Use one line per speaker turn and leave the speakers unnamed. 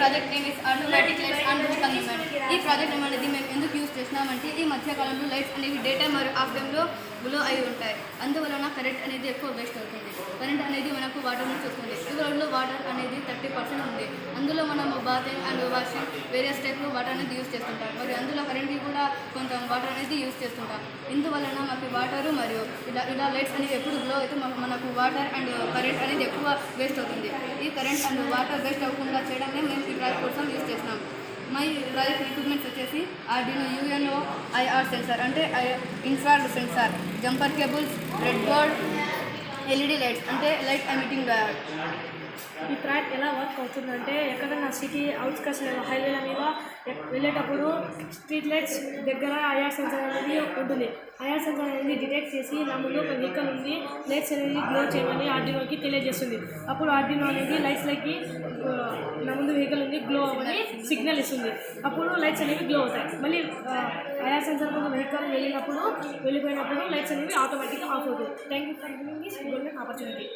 Project name is automatic lights and consumer. ఈ project name అనేది మేము ఎందుకు యూజ్ చేస్తున్నామంటే ఈ మధ్యకాలంలో లైట్స్ అనేవి డే టైమ్ మరియు ఆఫ్ టైంలో గ్లో అయి ఉంటాయి. అందువలన కరెంట్ అనేది ఎక్కువ వేస్ట్ అవుతుంది. కరెంట్ అనేది మనకు వాటర్ నుంచి వస్తుంది. ఈ వరల్డ్లో వాటర్ అనేది 30% ఉంది. అందులో మనం బాతింగ్ అండ్ వాషింగ్ వేరియస్ టైప్లో వాటర్ అనేది యూజ్ చేస్తుంటాం. మరి అందులో కరెంట్కి కూడా కొంత వాటర్ అనేది యూజ్ చేస్తుంటాం. ఇందువలన మాకు వాటరు మరియు ఇలా లైట్స్ అనేవి ఎప్పుడు గ్లో అయితే మనకు వాటర్ అండ్ కరెంట్ అనేది ఎక్కువ వేస్ట్ అవుతుంది. ఈ కరెంట్ అండ్ వాటర్ వేస్ట్ అవ్వకుండా చేయడమే మేము ఈ ప్రాజెక్ట్ కోసం యూజ్ చేస్తున్నాం. మై ప్రాజెక్ట్ ఎక్విప్మెంట్స్ వచ్చేసి ఆర్డినో యూఎన్ఓ ఐఆర్ సెన్సార్ అంటే infrared sensor, jumper cables, red board, LED lights అంటే లైట్ ఎమిటింగ్ డయోడ్.
ఈ ప్రాజెక్ట్ ఎలా వర్క్ అవుతుందంటే ఎక్కడైనా సిటీ అవుట్స్కట్స్ హైవేల మీద వెళ్ళేటప్పుడు స్ట్రీట్ లైట్స్ దగ్గర ఐఆర్ సెన్సార్ అనేది ఉంటుంది. ఐఆర్ సెన్సార్ అనేది డిటెక్ట్ చేసి నా ముందు ఒక వెహికల్ ఉంది, లైట్స్ అనేది గ్లో చేయమని ఆర్డినోకి తెలియజేస్తుంది. అప్పుడు ఆర్డినో అనేది లైట్స్లకి నా ముందు వెహికల్ ఉంది గ్లో అవ్వని సిగ్నల్ ఇస్తుంది. అప్పుడు లైట్స్ అనేవి గ్లో అవుతాయి. మళ్ళీ ఐఆర్ సెన్సార్ ముందు వెహికల్ వెళ్ళిపోయినప్పుడు లైట్స్ అనేవి ఆటోమేటిక్గా ఆఫ్ అవుతాయి. Thank you for giving this golden opportunity.